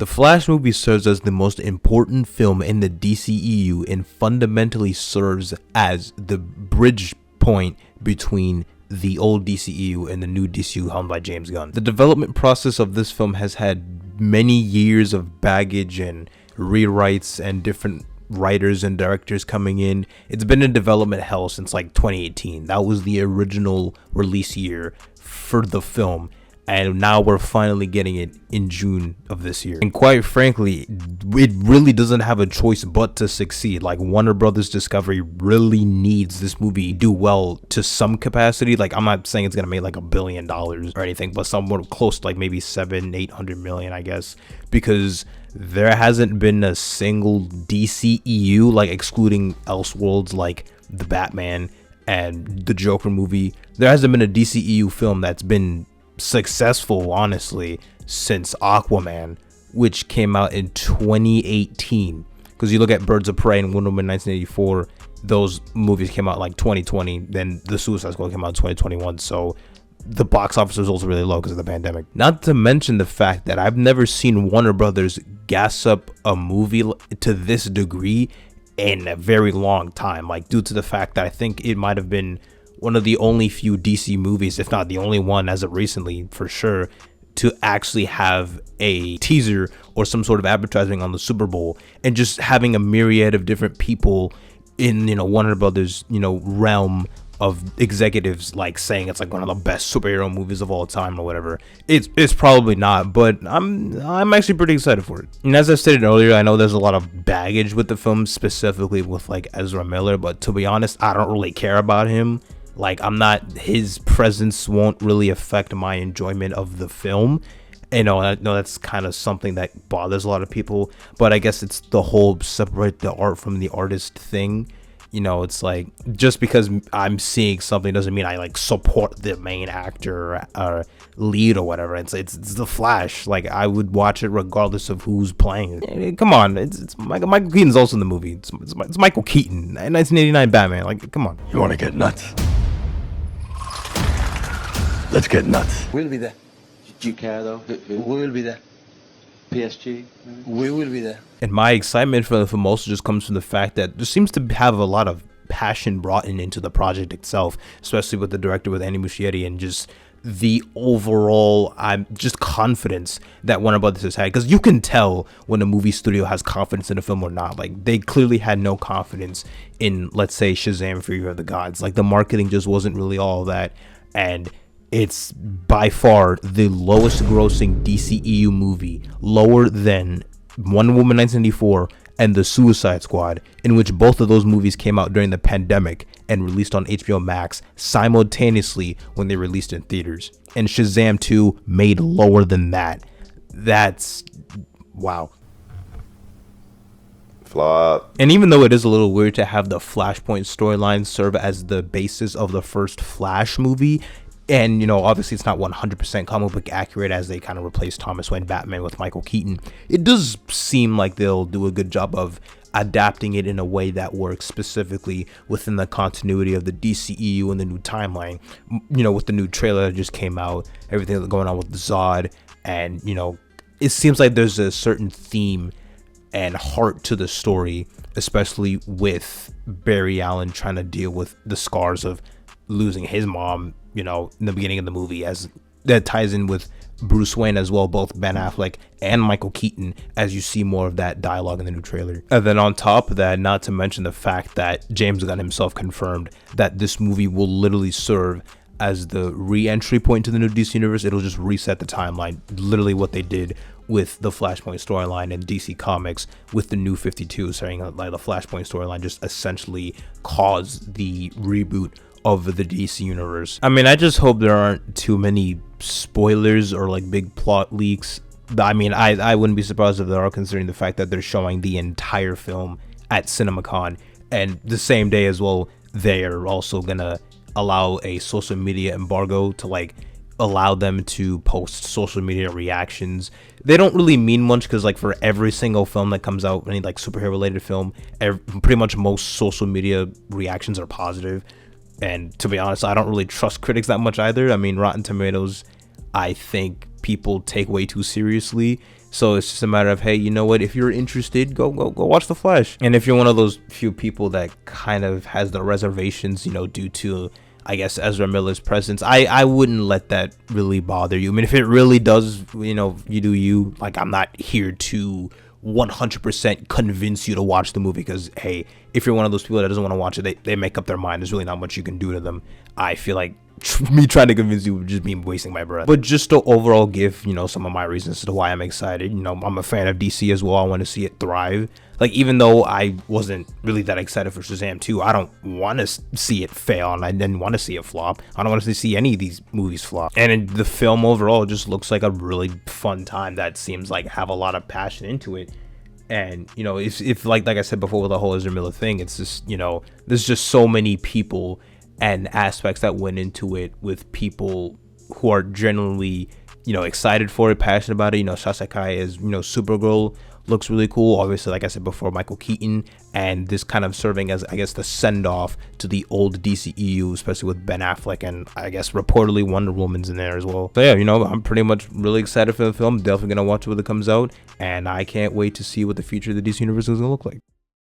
The Flash movie serves as the most important film in the DCEU and fundamentally serves as the bridge point between the old DCEU and the new DCEU helmed by James Gunn. The development process of this film has had many years of baggage and rewrites and different writers and directors coming in. It's been in development hell since like 2018. That was the original release year for the film, and now we're finally getting it in June of this year. And quite frankly, it really doesn't have a choice but to succeed. Like, Warner Brothers Discovery really needs this movie to do well to some capacity. Like, I'm not saying it's gonna make like $1 billion or anything, but somewhat close to like maybe 700-800 million, I guess, because there hasn't been a single DCEU, like excluding Elseworlds, like the Batman and the Joker movie, there hasn't been a DCEU film that's been successful, honestly, since Aquaman, which came out in 2018. Because you look at Birds of Prey and Wonder Woman 1984, those movies came out like 2020. Then The Suicide Squad came out in 2021. So the box office results are really low because of the pandemic. Not to mention the fact that I've never seen Warner Brothers gas up a movie to this degree in a very long time. Like, due to the fact that I think it might have been one of the only few DC movies, if not the only one as of recently for sure, to actually have a teaser or some sort of advertising on the Super Bowl, and just having a myriad of different people in, Warner Brothers, realm of executives like saying it's like one of the best superhero movies of all time or whatever. It's probably not, but I'm actually pretty excited for it. And as I stated earlier, I know there's a lot of baggage with the film, specifically with like Ezra Miller, but to be honest, I don't really care about him. Like, his presence won't really affect my enjoyment of the film. I know that's kind of something that bothers a lot of people, but I guess it's the whole separate the art from the artist thing. It's like, just because I'm seeing something doesn't mean I like support the main actor or lead or whatever. It's the Flash. Like, I would watch it regardless of who's playing. Come on, it's Michael Keaton's also in the movie. It's Michael Keaton, 1989 Batman. Like, come on. You want to get nuts? Let's get nuts. We'll be there. Do you care though? We will be there. PSG? We will be there. And my excitement for the film also just comes from the fact that there seems to have a lot of passion brought into the project itself, especially with the director, with Andy Muschietti, and just the overall just confidence that Warner Brothers has had. Because you can tell when a movie studio has confidence in a film or not. Like, they clearly had no confidence in, let's say, Shazam! Fury of the Gods. Like, the marketing just wasn't really all that, and it's by far the lowest grossing DCEU movie, lower than Wonder Woman 1984 and The Suicide Squad, in which both of those movies came out during the pandemic and released on HBO Max simultaneously when they released in theaters. And Shazam 2 made lower than that. That's wow. Flop. And even though it is a little weird to have the Flashpoint storyline serve as the basis of the first Flash movie, and obviously it's not 100% comic book accurate, as they kind of replaced Thomas Wayne Batman with Michael Keaton, it does seem like they'll do a good job of adapting it in a way that works specifically within the continuity of the DCEU and the new timeline. With the new trailer that just came out, everything that's going on with Zod, and it seems like there's a certain theme and heart to the story, especially with Barry Allen trying to deal with the scars of losing his mom, in the beginning of the movie, as that ties in with Bruce Wayne as well, both Ben Affleck and Michael Keaton, as you see more of that dialogue in the new trailer. And then on top of that, not to mention the fact that James Gunn himself confirmed that this movie will literally serve as the re-entry point to the new DC universe. It'll just reset the timeline, literally what they did with the Flashpoint storyline in DC Comics with the New 52, saying like the Flashpoint storyline just essentially caused the reboot of the DC universe. I mean, I just hope there aren't too many spoilers or like big plot leaks. I mean, I wouldn't be surprised if there are, considering the fact that they're showing the entire film at CinemaCon, and the same day as well, they are also gonna allow a social media embargo to like allow them to post social media reactions. They don't really mean much, because like for every single film that comes out, any like superhero related film, pretty much most social media reactions are positive. And to be honest, I don't really trust critics that much either. I mean, Rotten Tomatoes, I think people take way too seriously. So it's just a matter of, hey, you know what? If you're interested, go watch The Flash. And if you're one of those few people that kind of has the reservations, you know, due to, I guess, Ezra Miller's presence, I wouldn't let that really bother you. I mean, if it really does, you know, you do you. Like, I'm not here to 100% convince you to watch the movie, because, hey, if you're one of those people that doesn't want to watch it, they make up their mind. There's really not much you can do to them. I feel like me trying to convince you would just be wasting my breath. But just to overall give, you know, some of my reasons to why I'm excited. You know, I'm a fan of DC as well. I want to see it thrive. Like, even though I wasn't really that excited for Shazam 2, I don't want to see it fail, and I didn't want to see it flop. I don't want to see any of these movies flop. And the film overall just looks like a really fun time that seems like have a lot of passion into it. And, you know, if like I said before with the whole Ezra Miller thing, it's just, you know, there's just so many people and aspects that went into it, with people who are generally, you know, excited for it, passionate about it. You know, Sacha Calle is, you know, Supergirl looks really cool. Obviously, like I said before, Michael Keaton, and this kind of serving as, I guess, the send-off to the old DCEU, especially with Ben Affleck, and I guess reportedly Wonder Woman's in there as well. So yeah, you know, I'm pretty much really excited for the film. Definitely gonna watch it when it comes out, and I can't wait to see what the future of the DC universe is gonna look like.